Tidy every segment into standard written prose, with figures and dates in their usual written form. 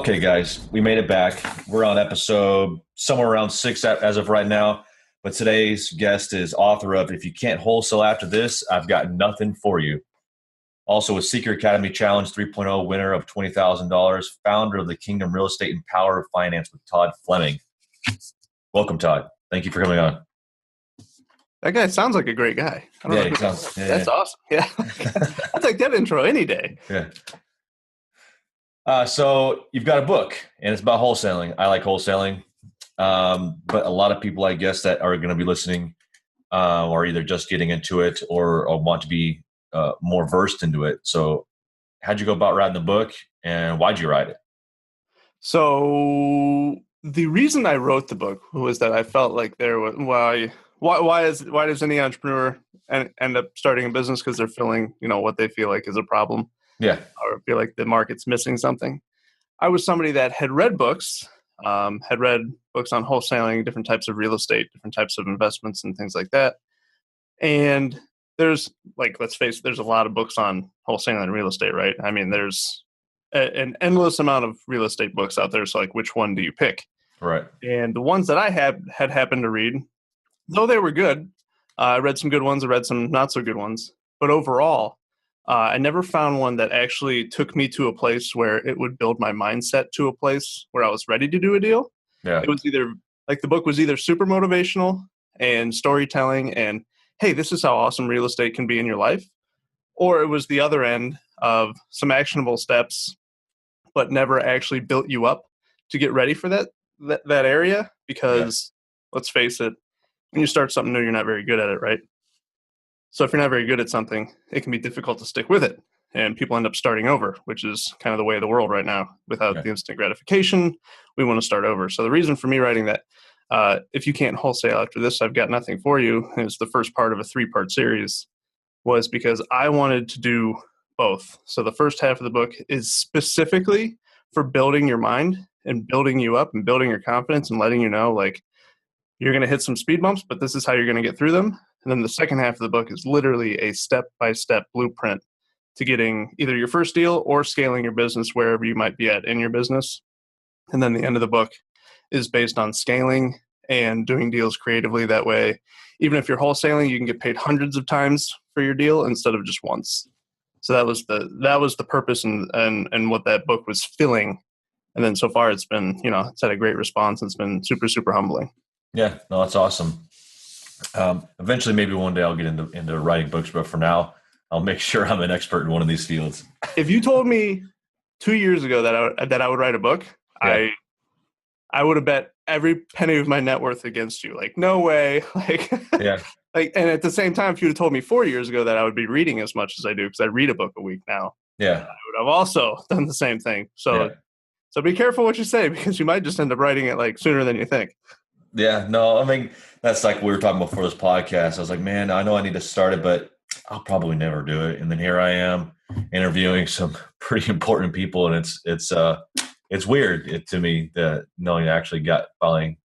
Okay, guys, we made it back. We're on episode somewhere around 6 as of right now. But today's guest is author of If You Can't Wholesale After This, I've Got Nothing For You. Also a Seeker Academy Challenge 3.0 winner of $20,000, founder of the Kingdom Real Estate and Power of Finance with Todd Fleming. Welcome, Todd. Thank you for coming on. That guy sounds like a great guy. That's awesome. Yeah. I'll take that intro any day. Yeah. So you've got a book, and it's about wholesaling. I like wholesaling. But a lot of people, I guess, that are going to be listening are either just getting into it or want to be more versed into it. So how'd you go about writing the book, and why'd you write it? So the reason I wrote the book was that I felt like there was why does any entrepreneur end up starting a business? Because they're filling, what they feel like is a problem. Yeah. Or feel like the market's missing something. I was somebody that had read books on wholesaling, different types of real estate, different types of investments and things like that. And there's let's face it, there's a lot of books on wholesaling and real estate, right? I mean, there's an endless amount of real estate books out there. So which one do you pick? Right. And the ones that I had happened to read, though they were good, I read some good ones, I read some not so good ones. But overall, I never found one that actually took me to a place where it would build my mindset to a place where I was ready to do a deal. Yeah. It was either the book was either super motivational and storytelling and, hey, this is how awesome real estate can be in your life. Or it was the other end of some actionable steps, but never actually built you up to get ready for that area. Because let's face it, when you start something new, you're not very good at it, right? So if you're not very good at something, it can be difficult to stick with it. And people end up starting over, which is kind of the way of the world right now. Without the instant gratification, we want to start over. So the reason for me writing that, If You Can't Wholesale After This, I've Got Nothing For You, is the first part of a 3-part series, was because I wanted to do both. So the first half of the book is specifically for building your mind and building you up and building your confidence and letting you know, you're going to hit some speed bumps, but this is how you're going to get through them. And then the second half of the book is literally a step-by-step blueprint to getting either your first deal or scaling your business wherever you might be at in your business. And then the end of the book is based on scaling and doing deals creatively. That way, even if you're wholesaling, you can get paid hundreds of times for your deal instead of just once. So that was the purpose and what that book was filling. And then so far it's been, it's had a great response. It's been super, super humbling. Yeah, no, that's awesome. Eventually, maybe one day I'll get into writing books, but for now, I'll make sure I'm an expert in one of these fields. If you told me 2 years ago that I would write a book, I would have bet every penny of my net worth against you. No way. Yeah. And at the same time, if you'd have told me 4 years ago that I would be reading as much as I do, because I read a book a week now, yeah, I would have also done the same thing. So be careful what you say, because you might just end up writing it sooner than you think. Yeah, no, I mean, that's like we were talking before this podcast. I was like, man, I know I need to start it, but I'll probably never do it. And then here I am interviewing some pretty important people. And it's weird to me that knowing I actually got finally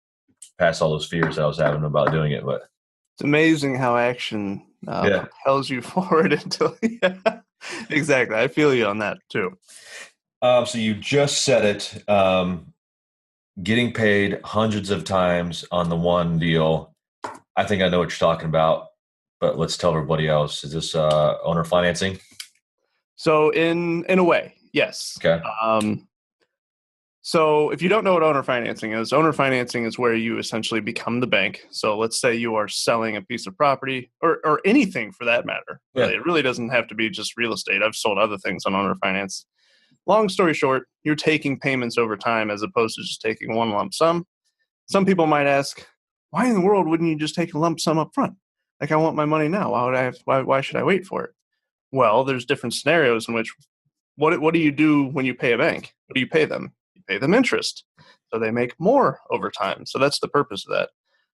past all those fears I was having about doing it. But it's amazing how action propels you forward until, exactly. I feel you on that too. So you just said it, getting paid hundreds of times on the one deal. I think I know what you're talking about, but let's tell everybody else. Is this owner financing? So in a way, yes. Okay. So if you don't know what owner financing is where you essentially become the bank. So let's say you are selling a piece of property or anything for that matter. Yeah. It really doesn't have to be just real estate. I've sold other things on owner finance. Long story short, you're taking payments over time as opposed to just taking one lump sum. Some people might ask, why in the world wouldn't you just take a lump sum up front? I want my money now. Why should I wait for it? Well, there's different scenarios in which what do you do when you pay a bank? What do you pay them? You pay them interest. So they make more over time. So that's the purpose of that.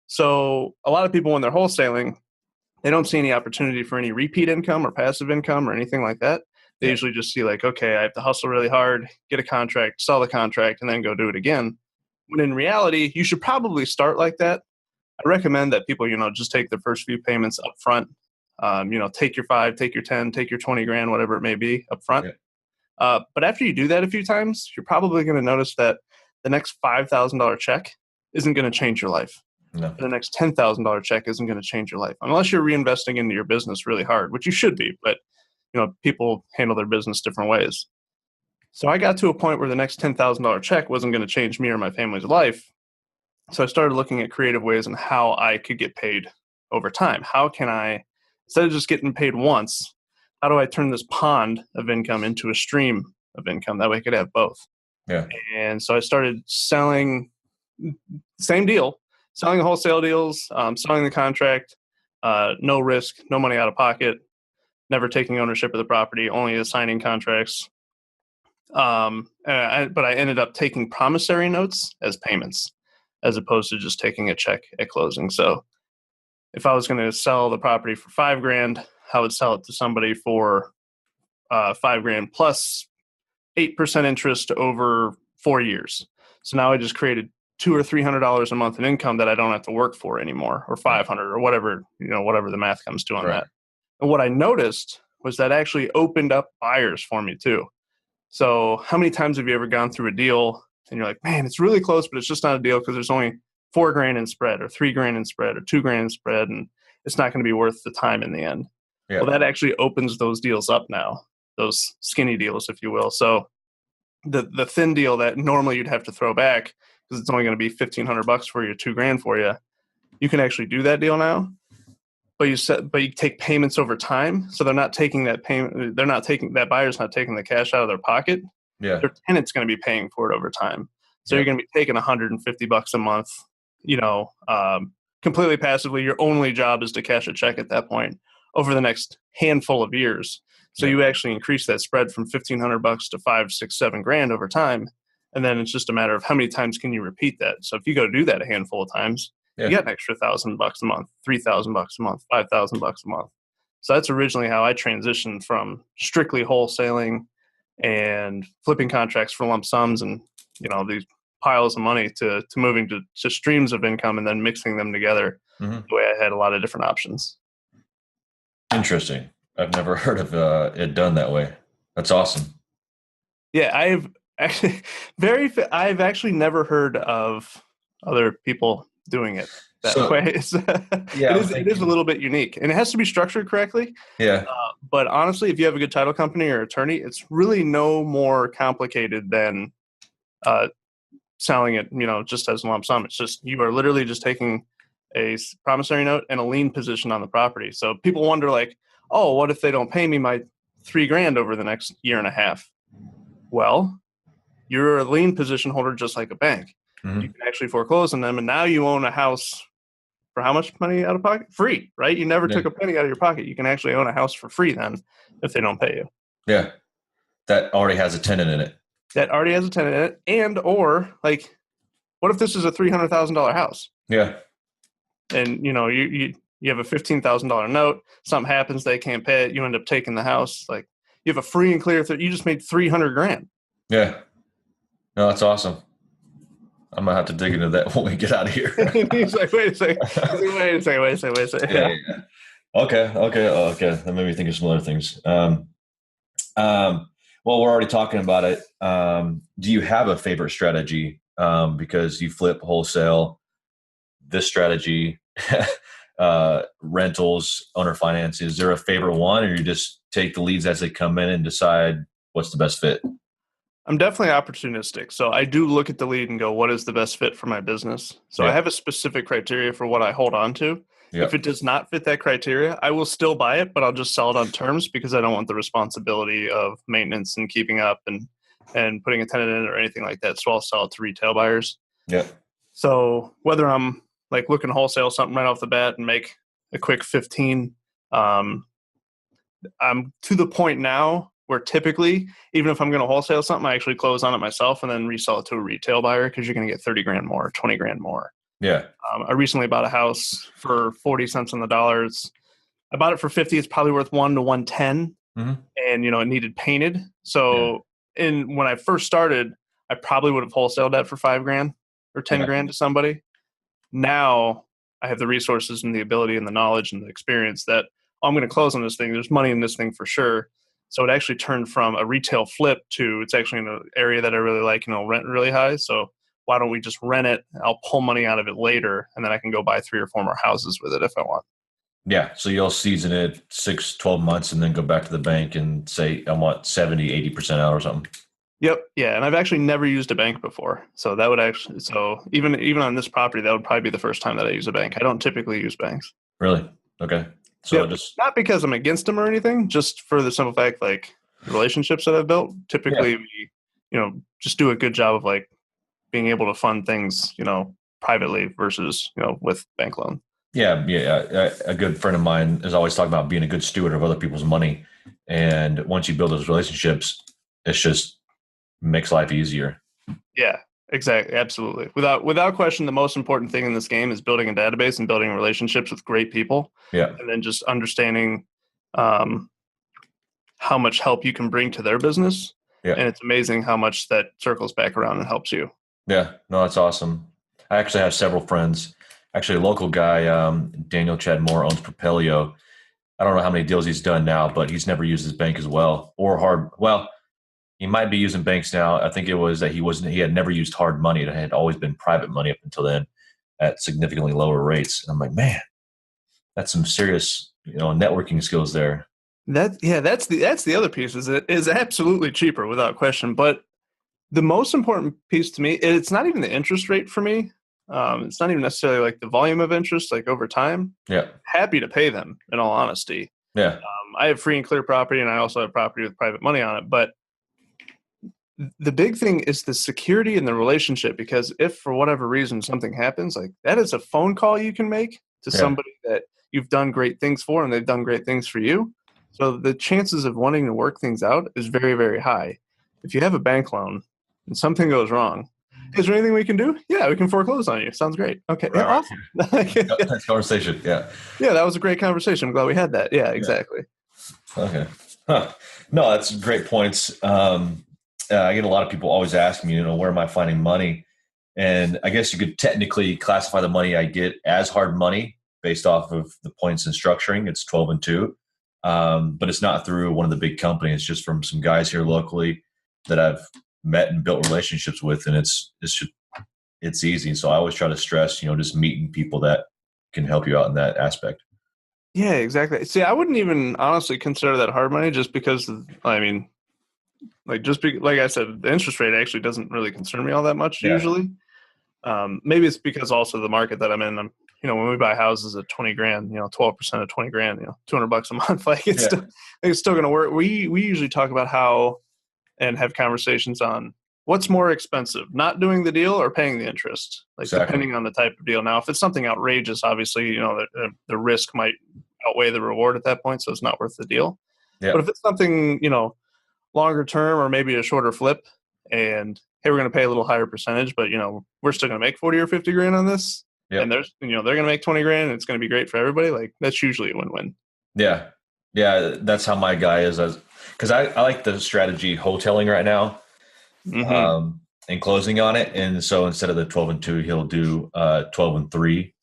So a lot of people, when they're wholesaling, they don't see any opportunity for any repeat income or passive income or anything like that. They usually just see okay, I have to hustle really hard, get a contract, sell the contract, and then go do it again. When in reality, you should probably start like that. I recommend that people, just take the first few payments up front. Take your 5, take your 10, take your 20 grand, whatever it may be up front. But after you do that a few times, you're probably going to notice that the next $5,000 check isn't going to change your life. No. The next $10,000 check isn't going to change your life unless you're reinvesting into your business really hard, which you should be. But people handle their business different ways. So I got to a point where the next $10,000 check wasn't going to change me or my family's life. So I started looking at creative ways on how I could get paid over time. How can I, instead of just getting paid once, how do I turn this pond of income into a stream of income? That way I could have both. Yeah. And so I started selling, same deal, selling wholesale deals, selling the contract, no risk, no money out of pocket, never taking ownership of the property, only assigning contracts. But I ended up taking promissory notes as payments, as opposed to just taking a check at closing. So if I was going to sell the property for $5,000, I would sell it to somebody for $5,000 plus 8% interest over 4 years. So now I just created $200 or $300 a month in income that I don't have to work for anymore, or 500 or whatever the math comes to on Right. that. And what I noticed was that actually opened up buyers for me too. So how many times have you ever gone through a deal and you're like, man, it's really close, but it's just not a deal because there's only $4,000 in spread or $3,000 in spread or $2,000 in spread, and it's not going to be worth the time in the end. Yeah. Well, that actually opens those deals up now, those skinny deals, if you will. So the thin deal that normally you'd have to throw back because it's only going to be $1,500 for you, $2,000 for you, you can actually do that deal now. But you take payments over time, so they're not taking that payment. That buyer's not taking the cash out of their pocket. Yeah. Their tenant's going to be paying for it over time. So Yeah. you're going to be taking $150 a month, completely passively. Your only job is to cash a check at that point over the next handful of years. So Yeah. you actually increase that spread from $1,500 to $5,000, $6,000, $7,000 over time, and then it's just a matter of how many times can you repeat that. So if you go do that a handful of times, you got an extra $1,000 a month, $3,000 a month, $5,000 a month. So that's originally how I transitioned from strictly wholesaling and flipping contracts for lump sums and these piles of money to moving to streams of income and then mixing them together. Mm-hmm. The way I had a lot of different options. Interesting. I've never heard of it done that way. That's awesome. Yeah, I've actually never heard of other people doing it that way. It is a little bit unique, and it has to be structured correctly. Yeah. But honestly, if you have a good title company or attorney, it's really no more complicated than selling it, just as a lump sum. It's just you are literally just taking a promissory note and a lien position on the property. So people wonder, like, oh, what if they don't pay me my $3,000 over the next year and a half? Well, you're a lien position holder just like a bank. Mm-hmm. You can actually foreclose on them, and now you own a house for how much money out of pocket? Free, right? You never took a penny out of your pocket. You can actually own a house for free then if they don't pay you. Yeah. That already has a tenant in it. And or like, what if this is a $300,000 house? Yeah. And you have a $15,000 note. Something happens, they can't pay it. You end up taking the house. Like you have a free and clear. You just made $300,000. Yeah. No, that's awesome. I'm gonna have to dig into that when we get out of here. He's like, wait a second. Yeah. Okay. That made me think of some other things. Well, we're already talking about it. Do you have a favorite strategy? Because you flip wholesale, this strategy, rentals, owner finance. Is there a favorite one, or you just take the leads as they come in and decide what's the best fit? I'm definitely opportunistic. So I do look at the lead and go, what is the best fit for my business? So I have a specific criteria for what I hold on to. If it does not fit that criteria, I will still buy it, but I'll just sell it on terms because I don't want the responsibility of maintenance and keeping up and putting a tenant in it or anything like that. So I'll sell it to retail buyers. Yeah. So whether I'm like looking to wholesale something right off the bat and make a quick 15, I'm to the point now where typically, even if I'm going to wholesale something, I actually close on it myself and then resell it to a retail buyer because you're going to get $30,000 more, $20,000 more. Yeah. I recently bought a house for 40 cents on the dollar. I bought it for 50. It's probably worth 1 to 110. Mm-hmm. And, it needed painted. So when I first started, I probably would have wholesaled that for $5,000 or $10,000 to somebody. Now I have the resources and the ability and the knowledge and the experience that I'm going to close on this thing. There's money in this thing for sure. So it actually turned from a retail flip to it's actually in an area that I really like, rent really high. So why don't we just rent it? I'll pull money out of it later, and then I can go buy 3 or 4 more houses with it if I want. Yeah. So you'll season it 6, 12 months and then go back to the bank and say, I want 70, 80% out or something. Yep. Yeah. And I've actually never used a bank before. So that would even on this property, that would probably be the first time that I use a bank. I don't typically use banks. Really? Okay. So Yep. just, Not because I'm against them or anything, just for the simple fact, like the relationships that I've built, typically yeah. we, just do a good job of like being able to fund things, privately versus, with bank loan. Yeah. Yeah. A good friend of mine is always talking about being a good steward of other people's money. And once you build those relationships, it's just makes life easier. Yeah, exactly. Absolutely. Without question, the most important thing in this game is building a database and building relationships with great people. Yeah. And then just understanding um, how much help you can bring to their business. Yeah. And it's amazing how much that circles back around and helps you. Yeah. No, that's awesome. I actually have several friends. Actually, a local guy, Daniel Chadmore, owns Propelio. I don't know how many deals he's done now, but he's never used his bank as well or hard. Well, he might be using banks now. I think it was that he had never used hard money. It had always been private money up until then at significantly lower rates. And I'm like, man, that's some serious, networking skills there. That's the other piece is it is absolutely cheaper without question. But the most important piece to me, it's not even the interest rate for me. It's not even necessarily like the volume of interest, like over time. Yeah. Happy to pay them, in all honesty. Yeah. I have free and clear property, and I also have property with private money on it. But the big thing is the security in the relationship, because if for whatever reason something happens, like that is a phone call you can make to Yeah. somebody that you've done great things for, and they've done great things for you. So the chances of wanting to work things out is very, very high. If you have a bank loan and something goes wrong, is there anything we can do? Yeah, we can foreclose on you. Sounds great. Okay, yeah, Right. awesome. Nice conversation. Yeah. Yeah, that was a great conversation. I'm glad we had that. Yeah, exactly. Okay. Huh. No, that's great points. I get a lot of people always ask me, where am I finding money? And I guess you could technically classify the money I get as hard money based off of the points in structuring. It's 12 and 2. But it's not through one of the big companies. It's just from some guys here locally that I've met and built relationships with. And it's easy. So I always try to stress, just meeting people that can help you out in that aspect. Yeah, exactly. See, I wouldn't even honestly consider that hard money just because, like I said, the interest rate actually doesn't really concern me all that much Yeah. usually. Maybe it's because also the market that I'm in, when we buy houses at 20 grand, 12% of 20 grand, $200 a month, like it's still going to work. We usually talk about how and have conversations on what's more expensive, not doing the deal or paying the interest, like Exactly. depending on the type of deal. Now, if it's something outrageous, obviously, the risk might outweigh the reward at that point. So it's not worth the deal. Yeah. But if it's something, longer term or maybe a shorter flip and, hey, we're going to pay a little higher percentage, but, we're still going to make 40 or 50 grand on this. Yep. And there's, they're going to make 20 grand and it's going to be great for everybody. Like that's usually a win-win. Yeah. Yeah. That's how my guy is. Because I like the strategy wholesaling right now. Mm-hmm. And closing on it. And so instead of the 12 and 2, he'll do 12 and 3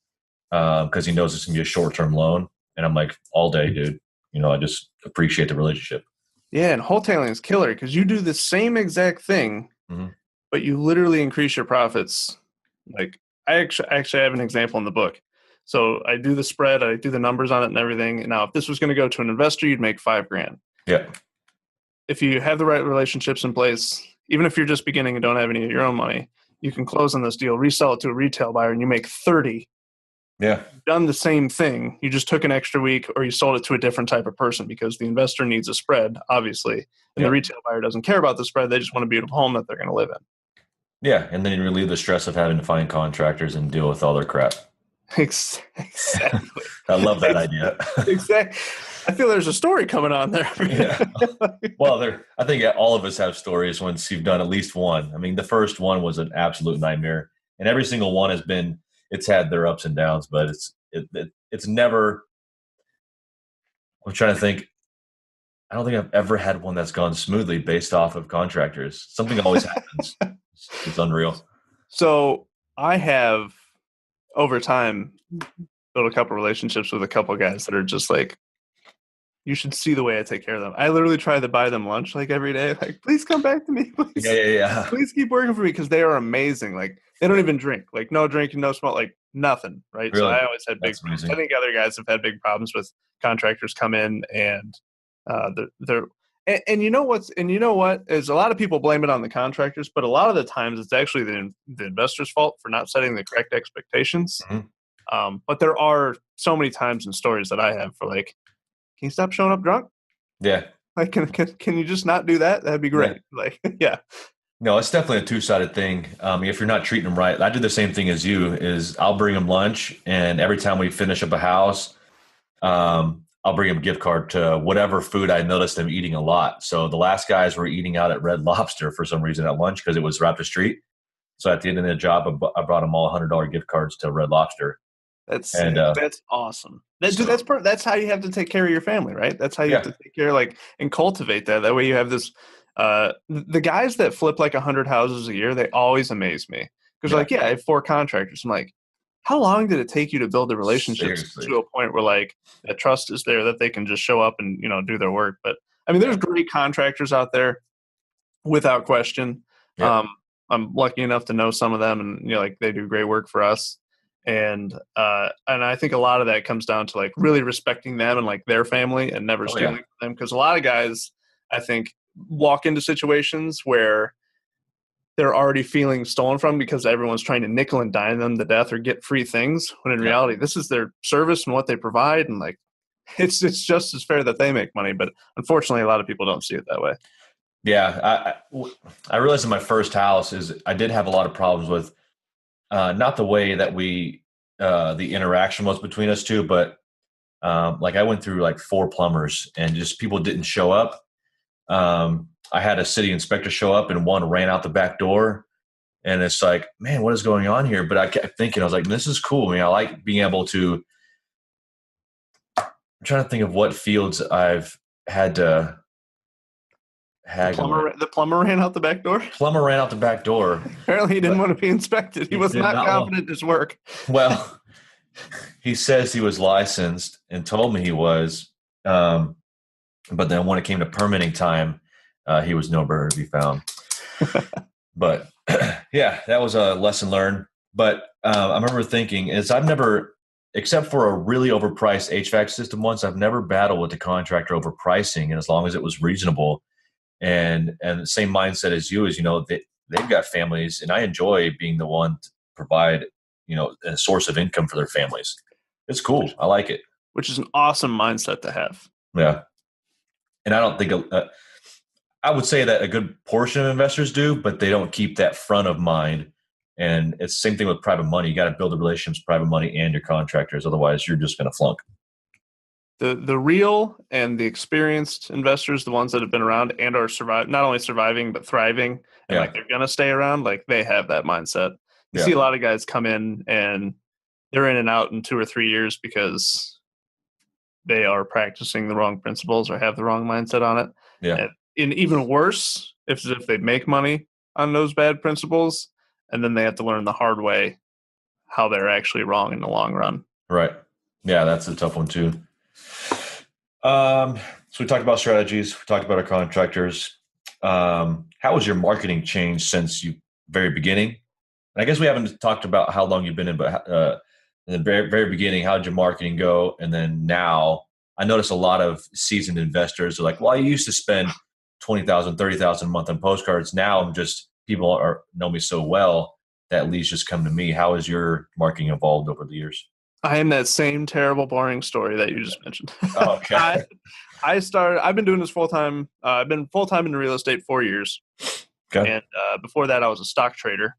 because he knows it's going to be a short-term loan. And I'm like, all day, dude. I just appreciate the relationship. Yeah, and wholesaling is killer because you do the same exact thing, Mm-hmm. but you literally increase your profits. Like I actually have an example in the book. So I do the spread, I do the numbers on it and everything. And now, if this was going to go to an investor, you'd make $5 grand. Yeah. If you have the right relationships in place, even if you're just beginning and don't have any of your own money, you can close on this deal, resell it to a retail buyer, and you make 30. Yeah. You've done the same thing. You just took an extra week, or you sold it to a different type of person because the investor needs a spread, obviously, and the retail buyer doesn't care about the spread. They just want a beautiful home that they're going to live in. Yeah. And then you relieve the stress of having to find contractors and deal with all their crap. Exactly. I love that idea. Exactly. I feel there's a story coming on there. Yeah. Well, I think all of us have stories once you've done at least one. I mean, the first one was an absolute nightmare, and every single one it's had their ups and downs, but it's never. I'm trying to think. I don't think I've ever had one that's gone smoothly based off of contractors. Something always happens. It's unreal. So I have, over time, built a couple relationships with a couple guys that are just like You should see the way I take care of them. I literally try to buy them lunch like every day. Like, please come back to me. Please, Yeah. please keep working for me because they are amazing. Like, they don't even drink. Like, no drinking, no smoke, like nothing. Right. So Really? I always had big That's problems. I amazing. think other guys have had big problems with contractors come in and they're and you know what is a lot of people blame it on the contractors, but a lot of the times it's actually the investor's fault for not setting the correct expectations. Mhm. But there are so many times and stories that I have for like, can you stop showing up drunk? Yeah. Like, can you just not do that? That'd be Yeah. great. Like, yeah, No, it's definitely a two-sided thing. If you're not treating them right, I do the same thing as you. Is I'll bring them lunch, and every time we finish up a house, I'll bring them a gift card to whatever food I noticed them eating a lot. So the last guys were eating out at Red Lobster for some reason at lunch because it was right up the street. So at the end of the job, I brought them all $100 gift cards to Red Lobster, that's and sick. That's awesome. Dude, so that's how you have to take care of your family, right? That's how you have yeah, to take care, like, and cultivate that. That way, you have this. The guys that flip like 100 houses a year, they always amaze me because, yeah, like, yeah, I have 4 contractors. I'm like, how long did it take you to build the relationships seriously, to a point where like that trust is there that they can just show up and do their work? But I mean, there's yeah, great contractors out there without question. yep, I'm lucky enough to know some of them, and like they do great work for us. And I think a lot of that comes down to like really respecting them and like their family and never oh yeah, stealing from them. Because a lot of guys, I think, walk into situations where they're already feeling stolen from because everyone's trying to nickel and dime them to death or get free things. When in yep, reality, this is their service and what they provide, and like it's just as fair that they make money. But unfortunately, a lot of people don't see it that way. yeah. I realized in my first house is I did have a lot of problems with not the way that the interaction was between us two, but like I went through like 4 plumbers and just people didn't show up. I had a city inspector show up and one ran out the back door. And it's like, man, what is going on here? But I kept thinking, I was like, this is cool. I mean, I like being able to, I'm trying to think of what fields I've had to haggle in. The plumber ran out the back door. Plumber ran out the back door, Apparently, he didn't but want to be inspected. He he was did not not want, confident in his work. well, he says he was licensed and told me he was. Um, but then when it came to permitting time, he was nowhere to be found. But yeah, that was a lesson learned. But I remember thinking is I've never, except for a really overpriced HVAC system once, I've never battled with the contractor over pricing, and as long as it was reasonable, and the same mindset as you is, they've got families, and I enjoy being the one to provide, a source of income for their families. It's cool. I like it. Which is an awesome mindset to have. Yeah, and I don't think I would say that a good portion of investors do, but they don't keep that front of mind. And it's the same thing with private money. You got to build the relationships, private money, and your contractors. Otherwise, you're just going to flunk. The real and the experienced investors, the ones that have been around and are not only surviving but thriving, and Yeah, like they're gonna stay around, like they have that mindset. You see yeah, a lot of guys come in and they're in and out in 2 or 3 years because they are practicing the wrong principles or have the wrong mindset on it. yeah. And even worse, if they make money on those bad principles, and then they have to learn the hard way how they're actually wrong in the long run. Right. Yeah, that's a tough one too. So we talked about strategies. We talked about our contractors. How has your marketing changed since you very beginning? And I guess we haven't talked about how long you've been in, but in the very, very beginning, how did your marketing go? And then now, I notice a lot of seasoned investors are like, well, I used to spend 20,000, 30,000 a month on postcards. Now I'm just, know me so well that leads just come to me. How has your marketing evolved over the years? I am that same terrible, boring story that you just mentioned. Oh, okay. I've been doing this full time. I've been full time in real estate 4 years. Okay. And before that, I was a stock trader.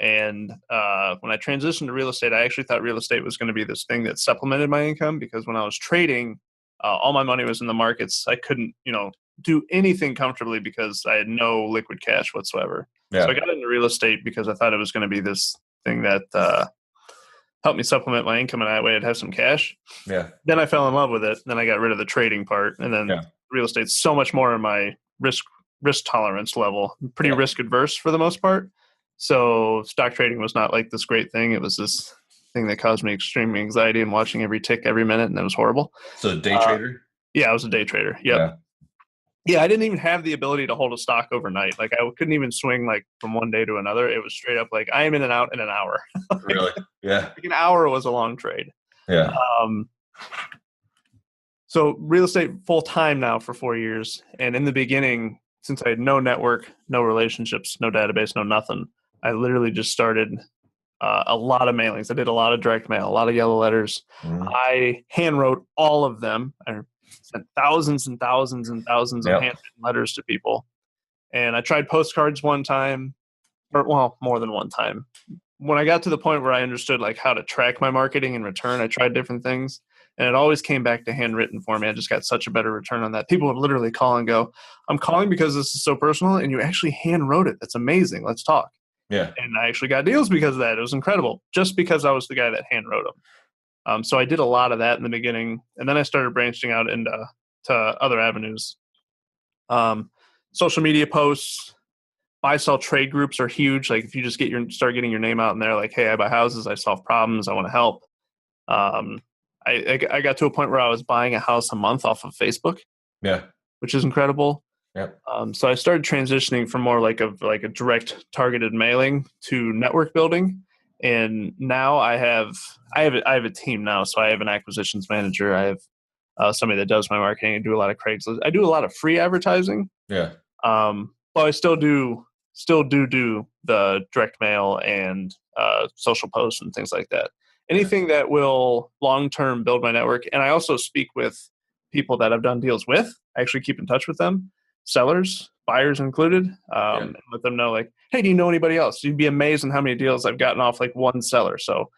And when I transitioned to real estate, I actually thought real estate was going to be this thing that supplemented my income, because when I was trading, all my money was in the markets. I couldn't, do anything comfortably because I had no liquid cash whatsoever. So I Yeah. got into real estate because I thought it was going to be this thing that helped me supplement my income, and that way I'd have some cash. Yeah. Then I fell in love with it. Then I got rid of the trading part, and then Yeah. real estate's so much more in my risk tolerance level. I'm pretty Yeah. risk adverse for the most part. So stock trading was not like this great thing. It was this thing that caused me extreme anxiety and watching every tick every minute, and it was horrible. So day Uh, trader? Yeah, I was a day trader. Yep. Yeah. Yeah, I didn't even have the ability to hold a stock overnight. Like I couldn't even swing like from one day to another. It was straight up like I am in and out in an hour. Really? Yeah. Like an hour was a long trade. Yeah. Um, so real estate full time now for 4 years. And in the beginning, since I had no network, no relationships, no database, no nothing, I literally just started a lot of mailings. I did a lot of direct mail, a lot of yellow letters. Mhm. I hand wrote all of them. I sent thousands and thousands and thousands of Yep. handwritten letters to people. And I tried postcards one time, or well, more than one time. When I got to the point where I understood like how to track my marketing in return, I tried different things, and it always came back to handwritten for me. I just got such a better return on that. People would literally call and go, "I'm calling because this is so personal, and you actually hand wrote it. That's amazing. Let's talk." Yeah. And I actually got deals because of that. It was incredible, just because I was the guy that hand wrote them. So I did a lot of that in the beginning, and then I started branching out into other avenues. Social media posts, buy sell trade groups are huge. Like if you just start getting your name out in there, like, hey, I buy houses, I solve problems, I want to help. Um, I got to a point where I was buying a house a month off of Facebook, Yeah. which is incredible. Yep. So I started transitioning from more like a direct targeted mailing to network building. And now I have a team now. So I have an acquisitions manager. I have somebody that does my marketing. I do a lot of Craigslist. I do a lot of free advertising. Yeah. But I still do the direct mail and social posts and things like that. Anything that will long term build my network. And I also speak with people that I've done deals with. I actually keep in touch with them, sellers, buyers included, and let them know like, hey, do you know anybody else? You'd be amazed on how many deals I've gotten off like one seller. So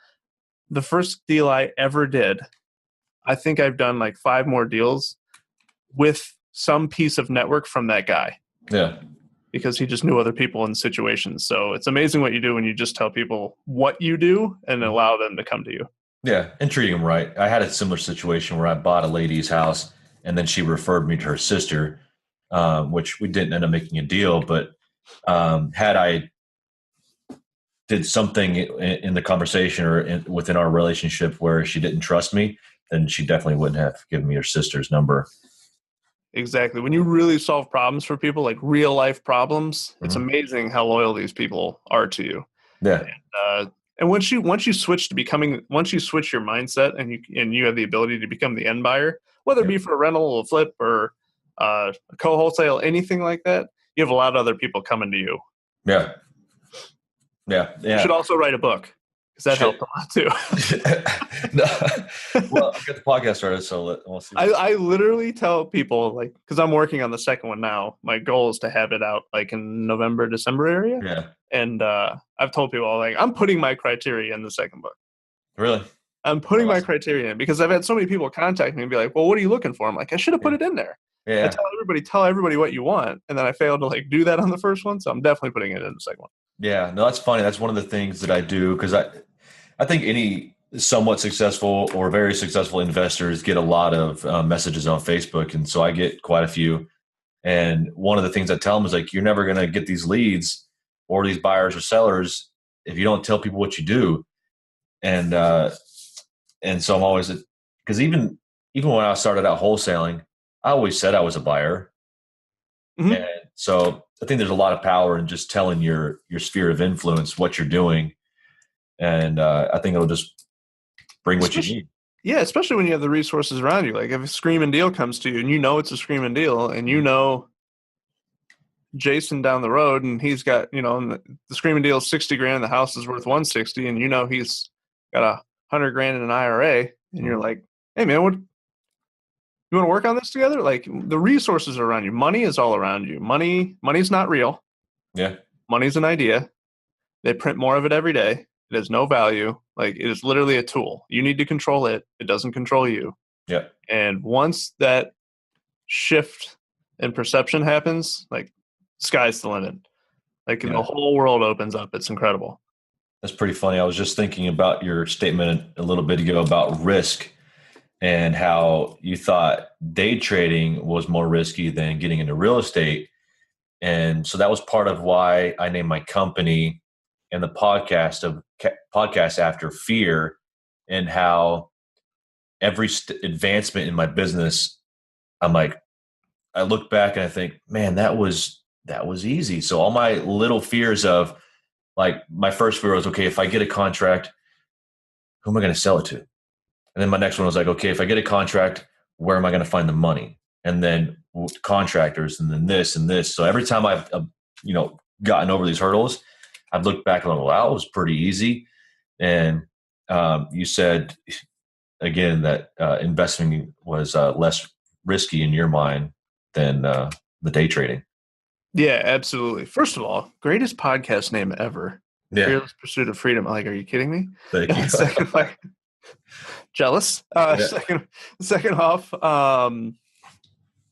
the first deal I ever did, I think I've done like 5 more deals with some piece of network from that guy. Yeah. Because he just knew other people in situations. So it's amazing what you do when you just tell people what you do and allow them to come to you. Yeah, and treating them right. I had a similar situation where I bought a lady's house, and then she referred me to her sister, which we didn't end up making a deal. But had I did something in the conversation or within our relationship where she didn't trust me, then she definitely wouldn't have given me her sister's number. Exactly. When you really solve problems for people, like real life problems, it's Mm-hmm. amazing how loyal these people are to you. Yeah. And once you switch your mindset and you have the ability to become the end buyer, whether it be for a rental, a flip, or a co-wholesale, anything like that, you have a lot of other people coming to you. Yeah. Yeah. You Yeah. should also write a book because that helped a lot too. No. Well, I've got the podcast started, so we'll see. I literally tell people like, because I'm working on the second one now. My goal is to have it out like in November, December area. Yeah. And I've told people like I'm putting my criteria in the second book. Really? I'm putting my Awesome. criteria in because I've had so many people contact me and be like, "Well, what are you looking for?" I'm like, "I should have put it in there." Yeah. I tell everybody what you want, and then I failed to like do that on the first one. So I'm definitely putting it in the second one. Yeah. No, that's funny. That's one of the things that I do because I think any somewhat successful or very successful investors get a lot of messages on Facebook. And so I get quite a few. And one of the things I tell them is like, you're never going to get these leads or these buyers or sellers if you don't tell people what you do. And so I'm always, because even when I started out wholesaling, I always said I was a buyer. Mm-hmm. And so I think there's a lot of power in just telling your sphere of influence what you're doing. And I think it'll just bring what you need. Yeah, especially when you have the resources around you. Like if a screaming deal comes to you and you know it's a screaming deal and you know Jason down the road and he's got, the screaming deal is 60 grand, the house is worth 160, and you know he's got $100 grand in an IRA, and you're like, hey man, you want to work on this together? Like the resources are around you. Money is all around you. Money's not real. Yeah. Money's an idea. They print more of it every day. It has no value. Like it is literally a tool. You need to control it. It doesn't control you. Yeah. And once that shift in perception happens, like sky's the limit. Like the whole world opens up. It's incredible. That's pretty funny. I was just thinking about your statement a little bit ago about risk and how you thought day trading was more risky than getting into real estate. And so that was part of why I named my company and the podcast after fear, and how every advancement in my business I'm like, I look back and I think, man, that was easy. So all my little fears of like my first fear was, okay, if I get a contract, who am I going to sell it to? And then my next one was like, okay, if I get a contract, where am I going to find the money? And then contractors, and then this and this. So every time I've gotten over these hurdles, I've looked back and I'm like, wow, it was pretty easy. And you said again that investing was less risky in your mind than the day trading. Yeah, absolutely. First of all, greatest podcast name ever. Yeah, Fearless Pursuit of Freedom. Like, are you kidding me? thank you. Second, like, jealous. Yeah. Second off,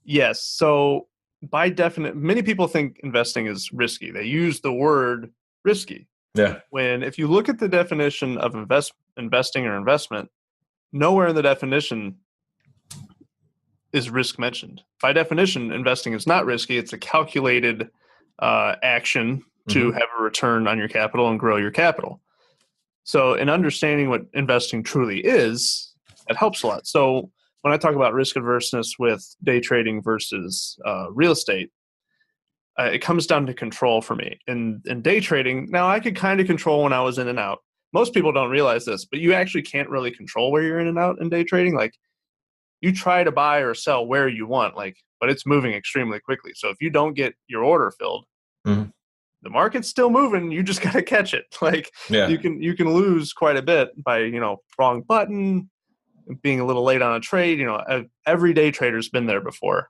yes. So by definition, many people think investing is risky. They use the word risky. Yeah. When if you look at the definition of investing or investment, nowhere in the definition is risk mentioned. By definition, investing is not risky. It's a calculated action to have a return on your capital and grow your capital. So in understanding what investing truly is, that helps a lot. So when I talk about risk averseness with day trading versus real estate, it comes down to control for me. In day trading, now I could kind of control when I was in and out. Most people don't realize this, but you actually can't really control where you're in and out in day trading. Like, you try to buy or sell where you want, like, but it's moving extremely quickly. So if you don't get your order filled, the market's still moving. You just got to catch it. Like, Yeah. you can lose quite a bit by, wrong button, being a little late on a trade. Every day trader's been there before.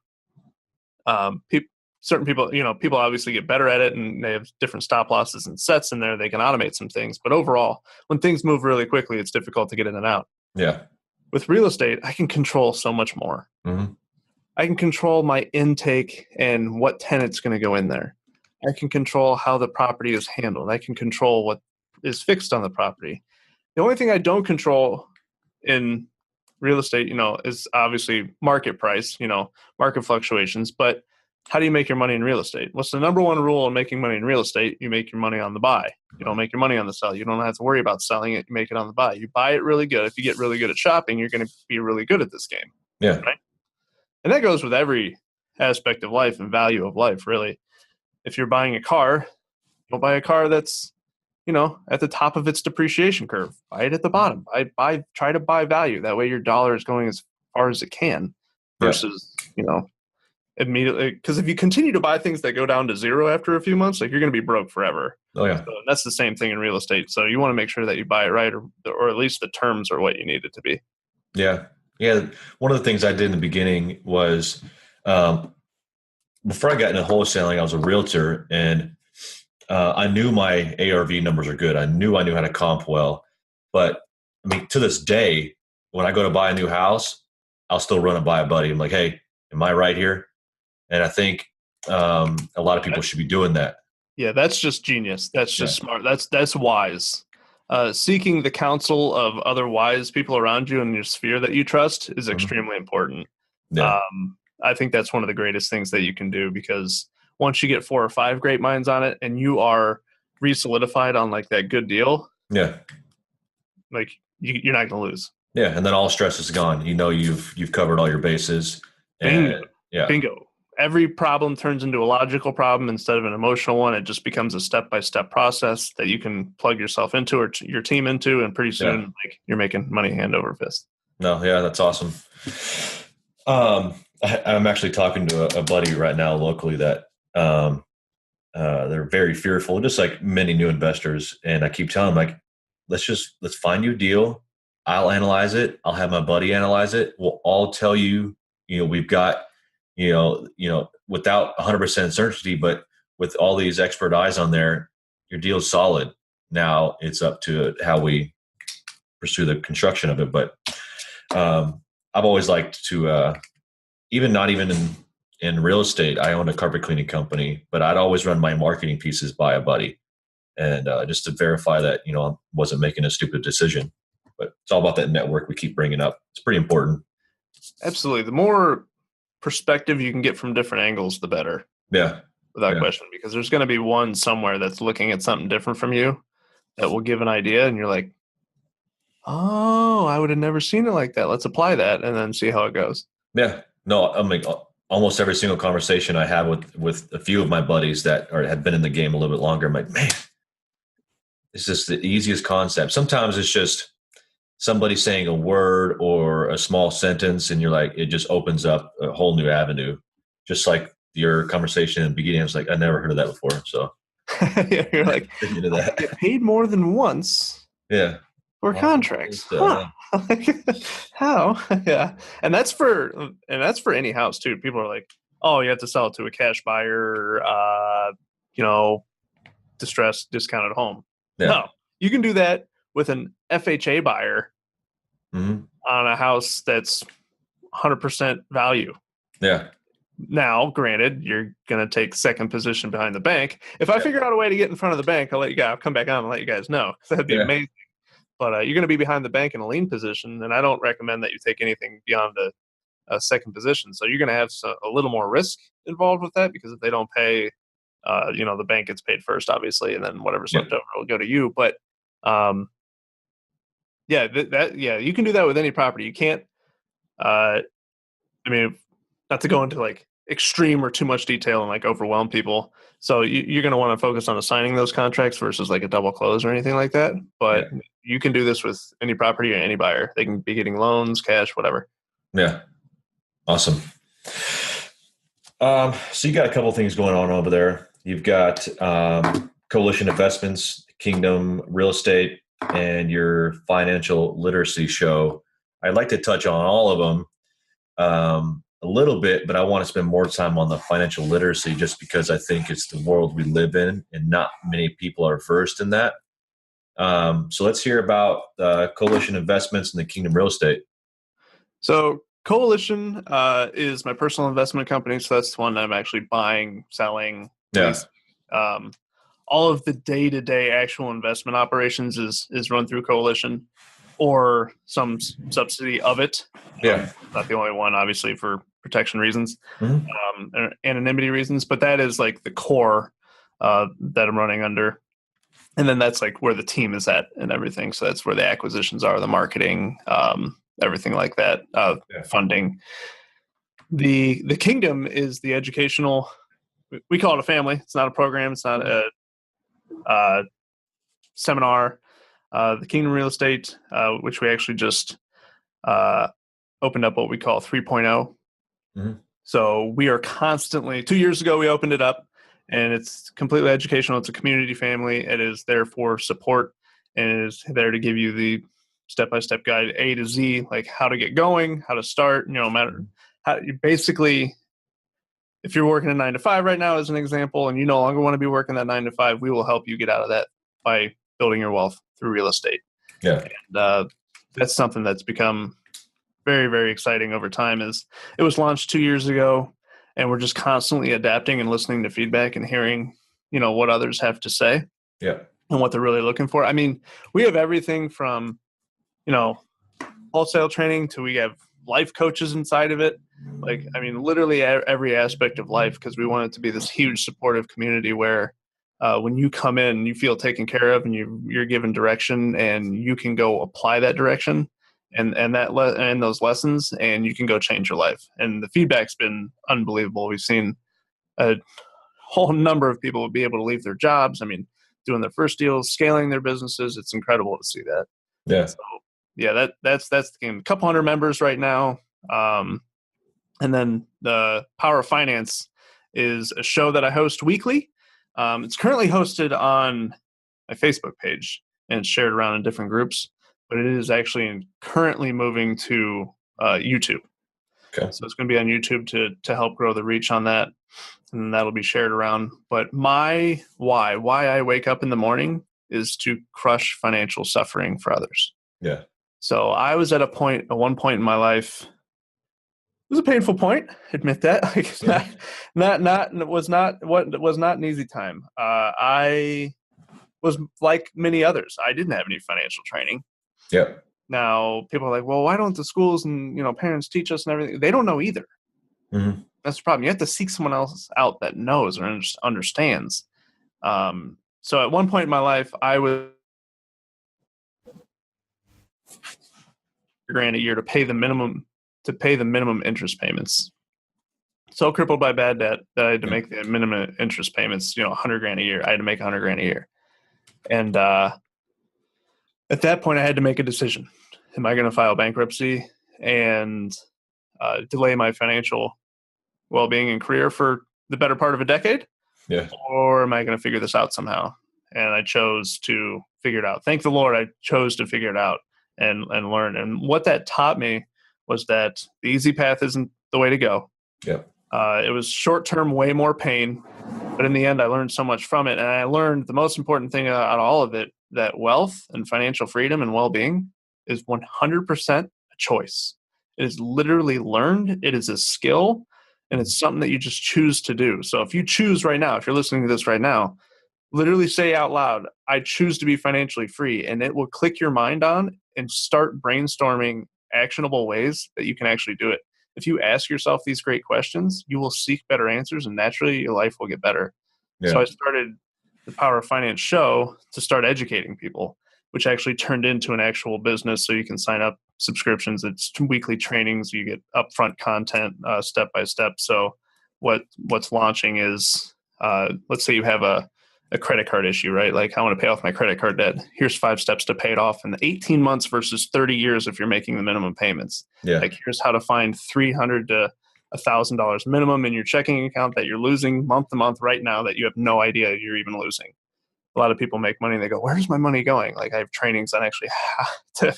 Certain people, people obviously get better at it, and they have different stop losses and sets in there. They can automate some things, but overall, when things move really quickly, it's difficult to get in and out. Yeah. With real estate, I can control so much more. I can control my intake and what tenant's going to go in there. I can control how the property is handled. I can control what is fixed on the property. The only thing I don't control in real estate, is obviously market price, market fluctuations. But how do you make your money in real estate? What's the number one rule in making money in real estate? You make your money on the buy. You don't make your money on the sell. You don't have to worry about selling it. You make it on the buy. You buy it really good. If you get really good at shopping, you're going to be really good at this game. Yeah. Right? And that goes with every aspect of life and value of life, really. If you're buying a car, don't buy a car that's, at the top of its depreciation curve. Buy it at the bottom. Try to buy value. That way your dollar is going as far as it can versus, immediately. Because if you continue to buy things that go down to zero after a few months, like, you're going to be broke forever. Oh yeah. So that's the same thing in real estate. So you want to make sure that you buy it right, or at least the terms are what you need it to be. Yeah. Yeah. One of the things I did in the beginning was, before I got into wholesaling, I was a realtor, and I knew my ARV numbers are good. I knew how to comp well. But I mean, to this day, when I go to buy a new house, I'll still run and buy a buddy. I'm like, hey, am I right here? And I think a lot of people should be doing that. Yeah, that's just genius. That's just smart. That's wise. Seeking the counsel of other wise people around you in your sphere that you trust is extremely important. Yeah. I think that's one of the greatest things that you can do, because once you get 4 or 5 great minds on it and you are re-solidified on like that good deal, like you're not going to lose. Yeah, and then all stress is gone. You've covered all your bases. And, Bingo. Every problem turns into a logical problem instead of an emotional one. It just becomes a step-by-step process that you can plug yourself into or your team into, and pretty soon, like, you're making money hand over fist. No, yeah, that's awesome. I'm actually talking to a buddy right now locally that they're very fearful, just like many new investors. And I keep telling them, like, let's find you a deal. I'll analyze it. I'll have my buddy analyze it. We'll all tell you, we've got, without 100% certainty, but with all these expert eyes on there, your deal's solid. Now it's up to how we pursue the construction of it. But I've always liked to, not even in real estate, I owned a carpet cleaning company, but I'd always run my marketing pieces by a buddy, and just to verify that, I wasn't making a stupid decision. But it's all about that network we keep bringing up. It's pretty important. Absolutely. The more perspective you can get from different angles, the better. Yeah. Without question, because there's going to be one somewhere that's looking at something different from you that will give an idea, and you're like, oh, I would have never seen it like that. Let's apply that and then see how it goes. Yeah. No, I mean, almost every single conversation I have with a few of my buddies that have been in the game a little bit longer, I'm like, man, it's just the easiest concept. Sometimes it's just somebody saying a word or a small sentence, and you're like, it just opens up a whole new avenue. Just like your conversation in the beginning, I was like, I never heard of that before. So You're like, getting into I can that. get paid more than once Yeah. for contracts, huh? Yeah. How? Yeah, and that's for any house too. People are like, oh, you have to sell it to a cash buyer, you know, distressed, discounted home. Yeah. No, you can do that with an FHA buyer Hmm. on a house that's 100% value. Yeah. Now, granted, you're going to take second position behind the bank. If I figure out a way to get in front of the bank, I'll come back on and let you guys know, because that'd be Yeah. amazing. But you're going to be behind the bank in a lean position, and I don't recommend that you take anything beyond a second position. So you're going to have a little more risk involved with that, because if they don't pay, the bank gets paid first, obviously, and then whatever's Yeah. left over will go to you. But um, yeah, you can do that with any property. You can't. Uh, I mean, not to go into like extreme or too much detail and like overwhelm people. So you're going to want to focus on assigning those contracts versus like a double close or anything like that. Yeah. But you can do this with any property or any buyer. They can be getting loans, cash, whatever. Yeah. Awesome. So you got a couple things going on over there. You've got Coalition Investments, Kingdom Real Estate, and your financial literacy show. I'd like to touch on all of them a little bit, but I want to spend more time on the financial literacy just because I think it's the world we live in and not many people are versed in that. So let's hear about Coalition Investments and the Kingdom Real Estate. So Coalition is my personal investment company. So that's the one I'm actually buying, selling, Yeah. leasing. Um, all of the day-to-day actual investment operations is run through Coalition or some subsidy of it. Yeah. Not the only one, obviously, for protection reasons, Mm-hmm. and anonymity reasons, but that is like the core that I'm running under. And then that's like where the team is at and everything. So that's where the acquisitions are, the marketing, everything like that, funding. The Kingdom is the educational. We call it a family. It's not a program. It's not a seminar. The Kingdom Real Estate, which we actually just opened up what we call 3.0. Mm-hmm. So we are constantly, 2 years ago, we opened it up, and it's completely educational. It's a community family. It is there for support, and it is there to give you the step-by-step guide, A to Z, like how to get going, how to start, matter how you basically, if you're working a 9 to 5 right now, as an example, and you no longer want to be working that 9 to 5, we will help you get out of that by building your wealth through real estate. Yeah. And that's something that's become very, very exciting over time. Is it was launched 2 years ago, and we're just constantly adapting and listening to feedback and hearing, what others have to say. Yeah. And what they're really looking for. I mean, we have everything from, wholesale training to we have life coaches inside of it. Like, I mean, literally every aspect of life, because we want it to be this huge supportive community where when you come in, you feel taken care of and you're given direction, and you can go apply that direction and those lessons, and you can go change your life. And the feedback's been unbelievable. We've seen a whole number of people be able to leave their jobs. I mean, doing their first deals, scaling their businesses. It's incredible to see that. Yeah. So, yeah, that's the game. A couple hundred members right now. And then the Power of Finance is a show that I host weekly. It's currently hosted on my Facebook page and it's shared around in different groups, but it is actually currently moving to YouTube. Okay. So it's going to be on YouTube to help grow the reach on that, and that'll be shared around. But my why I wake up in the morning is to crush financial suffering for others. Yeah. So I was at one point in my life. It was a painful point. Admit that. Like, it's not an easy time. I was like many others. I didn't have any financial training. Yeah. Now people are like, well, why don't the schools and parents teach us and everything? They don't know either. Mm-hmm. That's the problem. You have to seek someone else out that knows or understands. So at one point in my life, I was $1,000 a year to pay the minimum interest payments so crippled by bad debt that I had to make the minimum interest payments, $100,000 a year. I had to make $100,000 a year. And at that point I had to make a decision. Am I going to file bankruptcy and delay my financial well-being and career for the better part of a decade? Yeah. Or am I going to figure this out somehow? And I chose to figure it out. Thank the Lord, I chose to figure it out and learn. And what that taught me was that the easy path isn't the way to go. Yeah. It was short-term, way more pain, but in the end, I learned so much from it. And I learned the most important thing out of all of it, that wealth and financial freedom and well-being is 100% a choice. It is literally learned. It is a skill, and it's something that you just choose to do. So if you choose right now, if you're listening to this right now, literally say out loud, I choose to be financially free, and it will click your mind on and start brainstorming actionable ways that you can actually do it. If you ask yourself these great questions, you will seek better answers, and naturally your life will get better. Yeah. So I started the Power of Finance show to start educating people, which actually turned into an actual business. So you can sign up subscriptions. It's weekly trainings. You get upfront content step by step. So what's launching is, let's say you have a credit card issue, right? Like, I want to pay off my credit card debt. Here's 5 steps to pay it off in 18 months versus 30 years if you're making the minimum payments. Yeah. Like, here's how to find $300 to $1,000 minimum in your checking account that you're losing month to month right now that you have no idea you're even losing. A lot of people make money and they go, where's my money going? Like, I have trainings on actually how to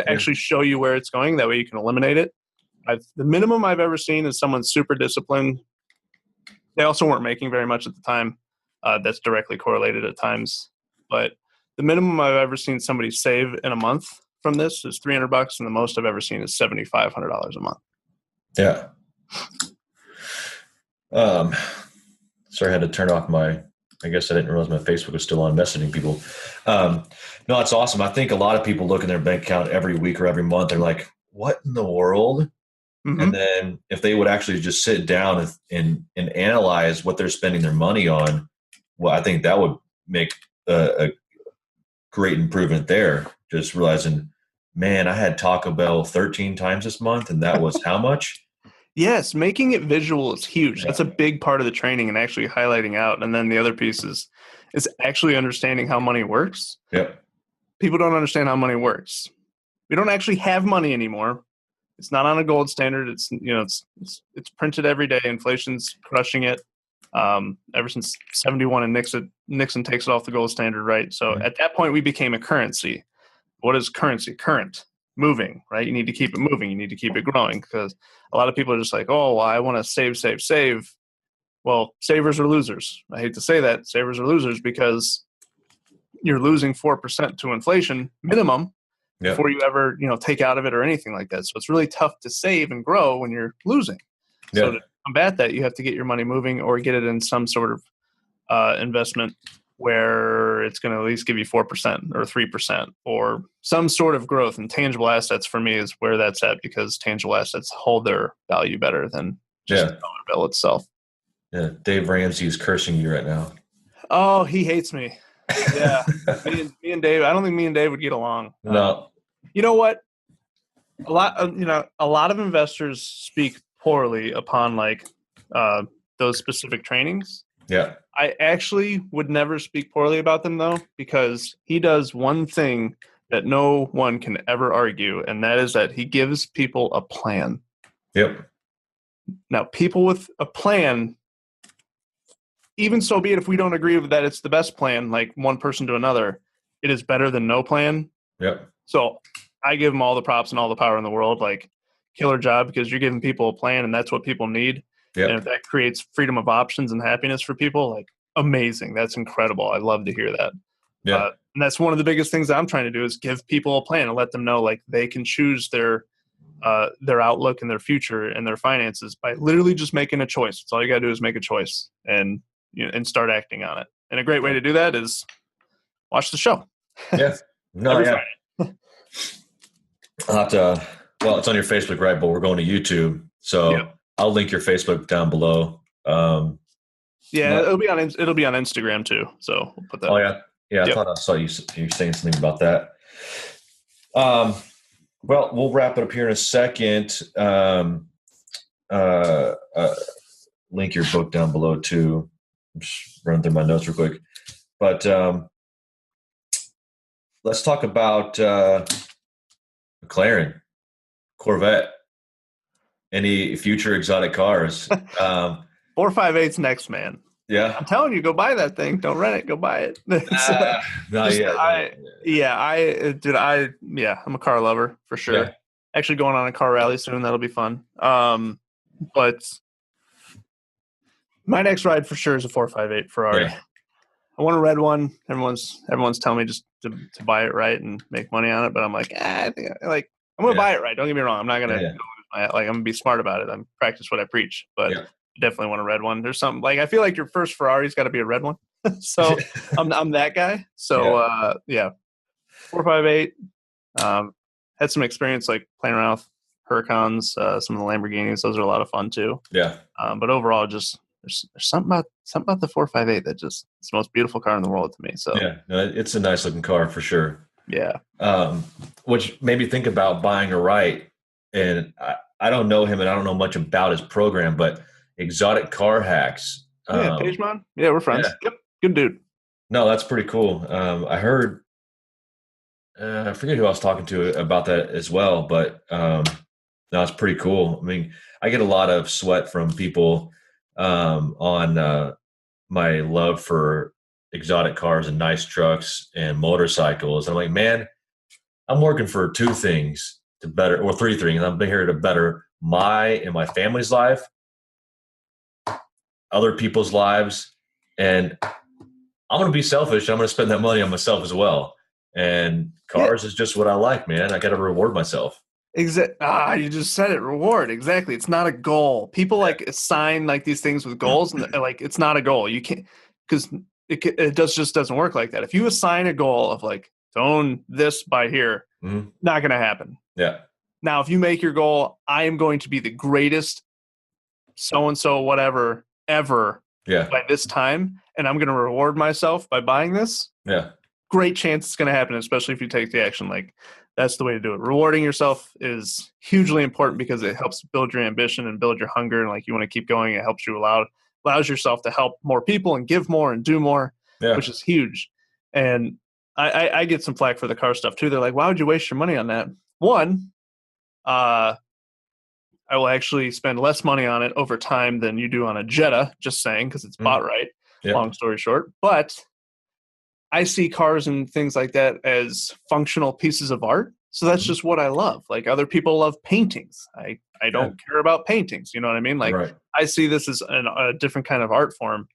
actually show you where it's going. That way you can eliminate it. The minimum I've ever seen is someone super disciplined. They also weren't making very much at the time. That's directly correlated at times. But the minimum I've ever seen somebody save in a month from this is $300, and the most I've ever seen is $7,500 a month. Yeah. Sorry, I had to turn off I guess I didn't realize my Facebook was still on messaging people. No, it's awesome. I think a lot of people look in their bank account every week or every month. They're like, what in the world? Mm-hmm. And then if they would actually just sit down and analyze what they're spending their money on, well, I think that would make a great improvement there. Just realizing, man, I had Taco Bell 13 times this month, and that was how much? Yes, making it visual is huge. Yeah. That's a big part of the training, and actually highlighting out. And then the other piece is actually understanding how money works. Yep. People don't understand how money works. We don't actually have money anymore. It's not on a gold standard. It's it's printed every day. Inflation's crushing it. Ever since 71 and Nixon takes it off the gold standard, right? So At that point, we became a currency. What is currency? Current, moving, right? You need to keep it moving. You need to keep it growing, because a lot of people are just like, oh, well, I want to save. Well, savers are losers. I hate to say that. Savers are losers because you're losing 4% to inflation minimum before you ever take out of it or anything like that. So it's really tough to save and grow when you're losing. So to combat that, you have to get your money moving or get it in some sort of investment where it's going to at least give you 4% or 3% or some sort of growth. And tangible assets for me is where that's at, because tangible assets hold their value better than just the dollar bill itself. Yeah, Dave Ramsey is cursing you right now. Oh, he hates me. Yeah, me and Dave. I don't think me and Dave would get along. No. You know what? A lot of investors speak poorly upon those specific trainings. Yeah. I actually would never speak poorly about them, though, because he does one thing that no one can ever argue, and that is that he gives people a plan. Yep. Now, people with a plan, even so be it if we don't agree with that it's the best plan, like one person to another, it is better than no plan. Yep. So I give him all the props and all the power in the world, like killer job, because you're giving people a plan, and that's what people need. Yep. And if that creates freedom of options and happiness for people, like, amazing. That's incredible. I love to hear that. Yeah. And that's one of the biggest things I'm trying to do, is give people a plan and let them know, like, they can choose their outlook and their future and their finances by literally just making a choice. That's all you got to do, is make a choice and start acting on it. And a great way to do that is watch the show. Yeah. No, Every Friday. I'll have to, well, it's on your Facebook, right? But we're going to YouTube. So I'll link your Facebook down below. It'll be on Instagram too. So we'll put that. Oh yeah. Yeah. I thought I saw you saying something about that. Well, we'll wrap it up here in a second. link your book down below too. I'm just running through my notes real quick. But let's talk about McLaren, Corvette, any future exotic cars. 458's next, man. Yeah. I'm telling you, go buy that thing. Don't rent it. Go buy it. Not yet. I'm a car lover for sure. Yeah. Actually going on a car rally soon. That'll be fun. But my next ride for sure is a 458 Ferrari. Yeah. I want a red one. Everyone's telling me just to buy it right and make money on it. But I'm like, I think I'm going to buy it right. Don't get me wrong. I'm not going to I'm going to be smart about it. I'm practice what I preach, but definitely want a red one. There's something like, I feel like your first Ferrari's got to be a red one. So I'm that guy. So 458, had some experience like playing around with Huracans, some of the Lamborghinis. Those are a lot of fun too. Yeah. But overall, just there's something about the 458 that just it's the most beautiful car in the world to me. So it's a nice looking car for sure. Yeah. Which made me think about buying a right. And I don't know him and I don't know much about his program, but Exotic Car Hacks. Pagemon. Yeah, we're friends. Yep. Good dude. No, that's pretty cool. I heard, I forget who I was talking to about that as well, but no, it's pretty cool. I mean, I get a lot of sweat from people on my love for exotic cars and nice trucks and motorcycles. I'm like, man, I'm working for two things to better, or three things. I'm here to better my and my family's life, other people's lives, and I'm going to be selfish. I'm going to spend that money on myself as well. And cars is just what I like, man. I got to reward myself. You just said it. Reward. Exactly. It's not a goal. People like assign like these things with goals, and like it's not a goal. You can't, because it just doesn't work like that. If you assign a goal of like to own this by here, not going to happen. Yeah. Now, if you make your goal, I am going to be the greatest so and so whatever ever by this time, and I'm going to reward myself by buying this. Yeah. Great chance it's going to happen, especially if you take the action. Like, that's the way to do it. Rewarding yourself is hugely important because it helps build your ambition and build your hunger. And like, you want to keep going. It helps you allows yourself to help more people and give more and do more, which is huge. And I get some flack for the car stuff too. They're like, why would you waste your money on that? One, I will actually spend less money on it over time than you do on a Jetta, just saying, because it's bought right. Long story short. But I see cars and things like that as functional pieces of art. So that's just what I love. Like, other people love paintings. I don't care about paintings. You know what I mean? Like, I see this as a different kind of art form.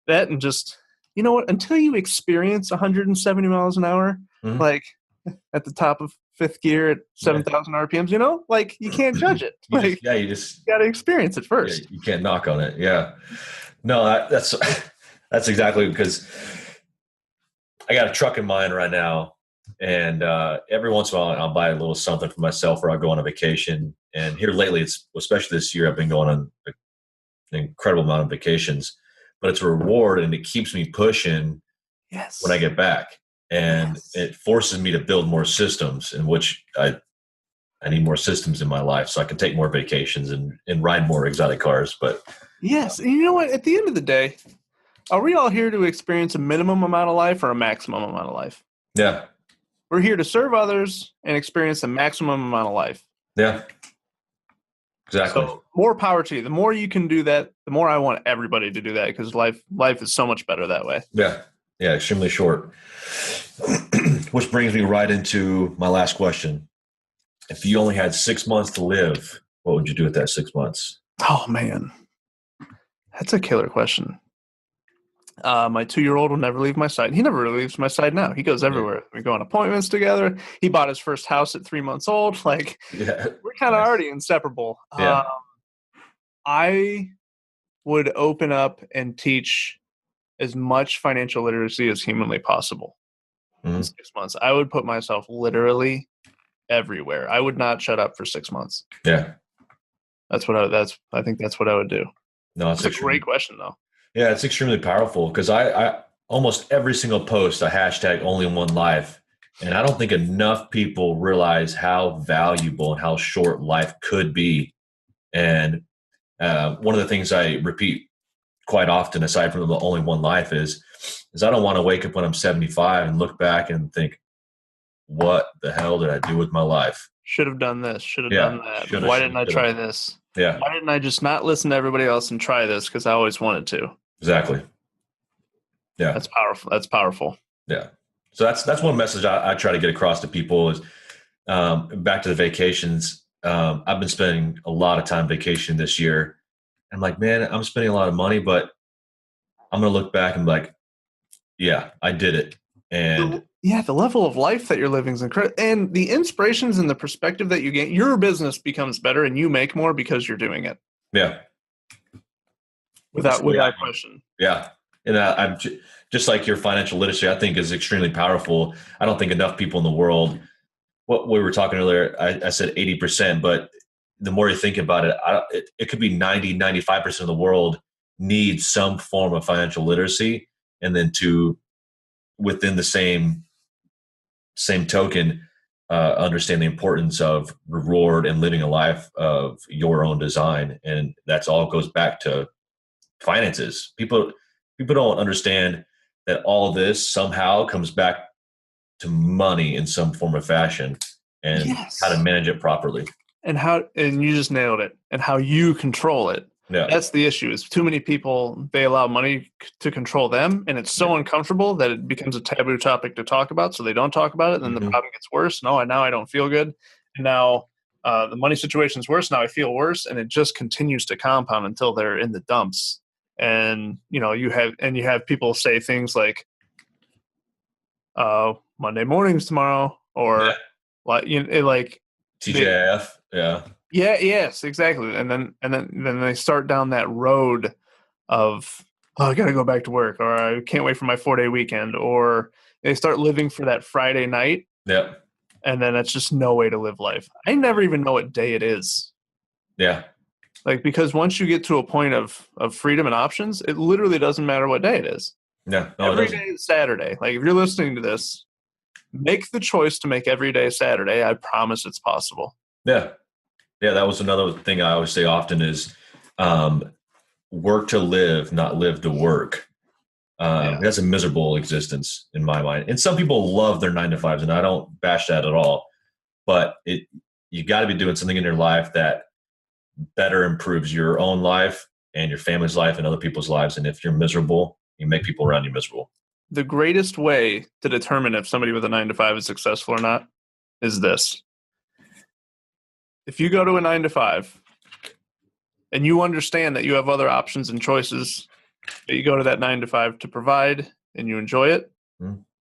That, and just, you know what, until you experience 170 miles an hour, like at the top of fifth gear at 7,000 RPMs, you know, like, you can't judge it. You just got to experience it first. You can't knock on it. Yeah. No, that's exactly, because I got a truck in mind right now, and every once in a while I'll buy a little something for myself, or I'll go on a vacation. And here lately, especially this year, I've been going on an incredible amount of vacations, but it's a reward, and it keeps me pushing when I get back. And it forces me to build more systems, in which I need more systems in my life so I can take more vacations and ride more exotic cars. But and you know what, at the end of the day, are we all here to experience a minimum amount of life or a maximum amount of life? Yeah. We're here to serve others and experience the maximum amount of life. Yeah. Exactly. So more power to you. The more you can do that, the more I want everybody to do that, because life is so much better that way. Yeah. Yeah. Extremely short. Which brings me right into my last question. If you only had 6 months to live, what would you do with that 6 months? Oh, man. That's a killer question. My 2-year-old will never leave my side. He never really leaves my side now. He goes everywhere. We go on appointments together. He bought his first house at 3 months old. Like, we're kind of already inseparable. Yeah. I would open up and teach as much financial literacy as humanly possible in 6 months. I would put myself literally everywhere. I would not shut up for 6 months. Yeah. I think that's what I would do. No, that's a great question, though. Yeah, it's extremely powerful, because I almost every single post I hashtag only one life. And I don't think enough people realize how valuable and how short life could be. And One of the things I repeat quite often, aside from the only one life, is I don't want to wake up when I'm 75 and look back and think, what the hell did I do with my life? Should have done this. Should have Yeah, done that. shoulda, Why shoulda, didn't I shoulda. try this? Yeah, Why didn't I just not listen to everybody else and try this? Because I always wanted to. exactly. Yeah, That's powerful. That's powerful. yeah. So that's one message I try to get across to people is back to the vacations. I've been spending a lot of time vacation this year. I'm like, man, I'm spending a lot of money, but I'm going to look back and be like, yeah, I did it. And The level of life that you're living is incredible. And the inspirations and the perspective that you get, your business becomes better and you make more because you're doing it. yeah, Without question. yeah. And I'm just like your financial literacy, I think is extremely powerful. I don't think enough people in the world, what we were talking earlier, I said 80%, but the more you think about it, it could be 95% of the world needs some form of financial literacy. And then within the same token, understand the importance of reward and living a life of your own design. And that's all goes back to finances. People don't understand that all of this somehow comes back to money in some form of fashion and how to manage it properly. And you just nailed it. And how you control it. Yeah. That's the issue. Is too many people, they allow money to control them, and it's so uncomfortable that it becomes a taboo topic to talk about. So they don't talk about it, and then the problem gets worse. Now I don't feel good, and now the money situation is worse. Now I feel worse, and it just continues to compound until they're in the dumps. And you have people say things like, Monday mornings tomorrow, or like TJF. Yeah, yes, exactly. And then they start down that road of, oh, I got to go back to work, or I can't wait for my 4-day weekend, or they start living for that Friday night. Yeah. And then that's just no way to live life. I never even know what day it is. Yeah. Because once you get to a point of freedom and options, it literally doesn't matter what day it is. Yeah. No, every day is Saturday. Like, if you're listening to this, make the choice to make every day Saturday. I promise it's possible. Yeah. Yeah. That was another thing I always say often is work to live, not live to work. That's a miserable existence in my mind. And some people love their 9-to-5s, and I don't bash that at all. But you got to be doing something in your life that better improves your own life and your family's life and other people's lives. And if you're miserable, you make people around you miserable. The greatest way to determine if somebody with a 9-to-5 is successful or not is this. If you go to a 9-to-5 and you understand that you have other options and choices, but you go to that 9-to-5 to provide and you enjoy it,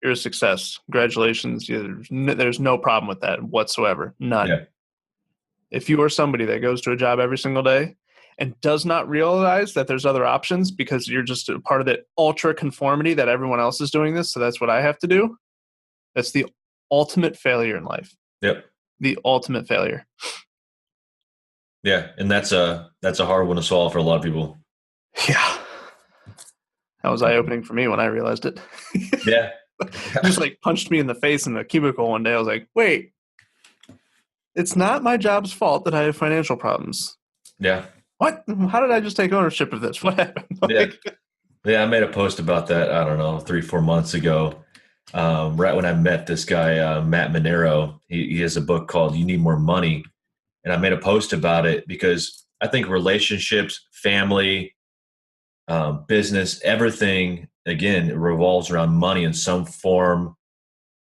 you're a success. Congratulations. There's no problem with that whatsoever. None. Yeah. If you are somebody that goes to a job every single day and does not realize that there's other options because you're just a part of that ultra conformity that everyone else is doing this, so that's what I have to do, that's the ultimate failure in life. Yep. The ultimate failure. Yeah, and that's a hard one to swallow for a lot of people. Yeah. That was eye-opening for me when I realized it. Yeah. Just like punched me in the face in the cubicle one day. I was like, wait, it's not my job's fault that I have financial problems. Yeah. What? How did I just take ownership of this? What happened? Yeah, I made a post about that, I don't know, 3-4 months ago. Right when I met this guy, Matt Monero. He has a book called You Need More Money. And I made a post about it because I think relationships, family, business, everything, again, revolves around money in some form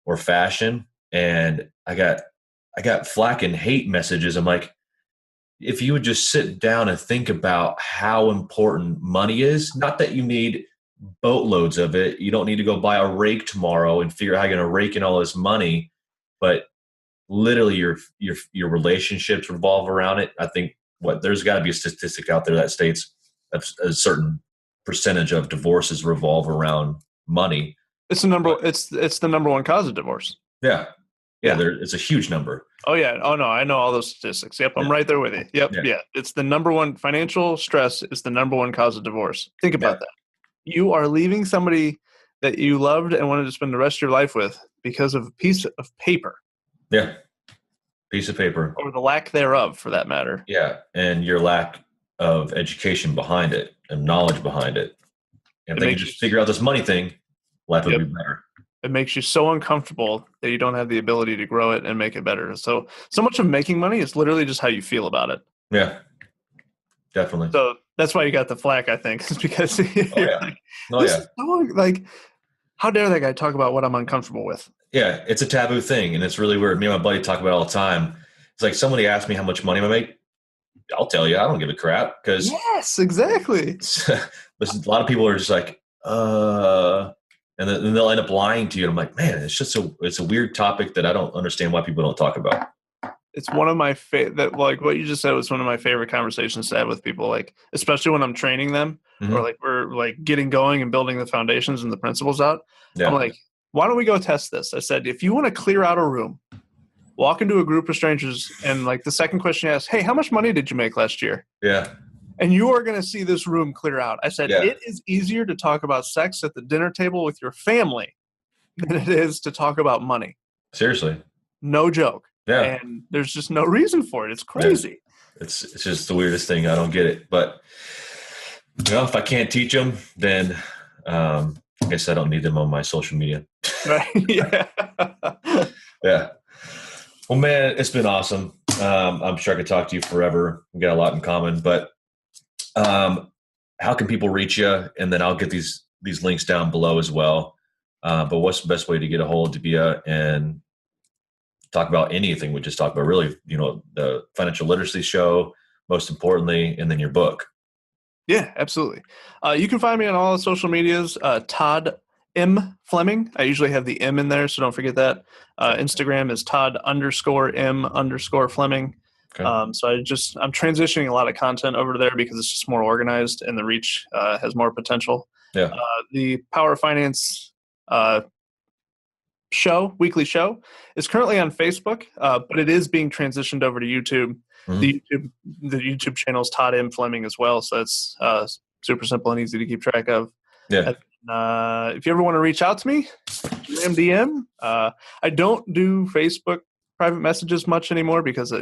or fashion. And I got flack and hate messages. I'm like, if you would just sit down and think about how important money is, not that you need boatloads of it. You don't need to go buy a rake tomorrow and figure out how you're going to rake in all this money, but literally your relationships revolve around it. I think there's got to be a statistic out there that states a certain percentage of divorces revolve around money. It's the number one cause of divorce. Yeah. It's a huge number. Oh yeah. Oh no, I know all those statistics. Yep, I'm right there with you. Yep. Yeah. It's the number one. Financial stress is the number one cause of divorce. Think about that. You are leaving somebody that you loved and wanted to spend the rest of your life with because of a piece of paper. Yeah. Piece of paper. Or the lack thereof, for that matter. Yeah. And your lack of education behind it and knowledge behind it. And if It they can makes you, just figure out this money thing, life would yep. be better. It makes you so uncomfortable that you don't have the ability to grow it and make it better. So much of making money is literally just how you feel about it. Yeah, definitely. So that's why you got the flack, I think, is because you're like, this is so, like, how dare that guy talk about what I'm uncomfortable with? Yeah, it's a taboo thing, and it's really weird. Me and my buddy talk about it all the time. It's like somebody asked me how much money I make. I'll tell you, I don't give a crap because Yes, exactly. a lot of people are just like, and then they'll end up lying to you. And I'm like, man, it's a weird topic that I don't understand why people don't talk about. It's one of my that, like what you just said was one of my favorite conversations to have with people, like especially when I'm training them or like we're like getting going and building the foundations and the principles out. Yeah. I'm like, why don't we go test this? I said, if you want to clear out a room, walk into a group of strangers and like the second question you ask, hey, how much money did you make last year? Yeah. And you are going to see this room clear out. I said, it is easier to talk about sex at the dinner table with your family than it is to talk about money. Seriously. No joke. Yeah. And there's just no reason for it. It's crazy. Yeah. It's just the weirdest thing. I don't get it. But, if I can't teach them, then I guess I don't need them on my social media. Right. Yeah. Yeah. Well, man, it's been awesome. I'm sure I could talk to you forever. We got a lot in common, but how can people reach you? And then I'll get these links down below as well. But what's the best way to get a hold of you and talk about anything we just talked about? Really, the financial literacy show, most importantly, and then your book. Yeah, absolutely. You can find me on all the social medias. Todd M Fleming. I usually have the M in there, so don't forget that. Instagram is Todd_M_Fleming. Okay. So I'm transitioning a lot of content over there because it's just more organized and the reach has more potential. Yeah. The Power of Finance weekly show is currently on Facebook, but it is being transitioned over to YouTube. Mm-hmm. The YouTube channel is Todd M Fleming as well, so it's super simple and easy to keep track of. Yeah. And, if you ever want to reach out to me, DM. I don't do Facebook private messages much anymore because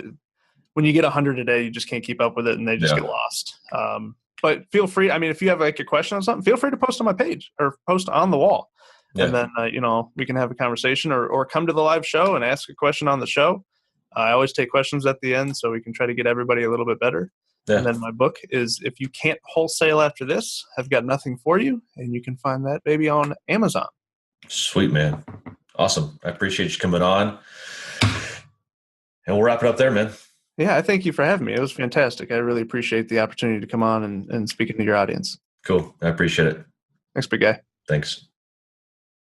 when you get 100 a day, you just can't keep up with it and they just get lost. But feel free. I mean, if you have like a question on something, feel free to post on my page or post on the wall. Yeah. And then, we can have a conversation or come to the live show and ask a question on the show. I always take questions at the end so we can try to get everybody a little bit better. Yeah. And then my book is If You Can't Wholesale After This, I've Got Nothing For You. And you can find that baby on Amazon. Sweet, man. Awesome. I appreciate you coming on. And we'll wrap it up there, man. Yeah, I thank you for having me. It was fantastic. I really appreciate the opportunity to come on and speak into your audience. Cool. I appreciate it. Thanks, big guy. Thanks.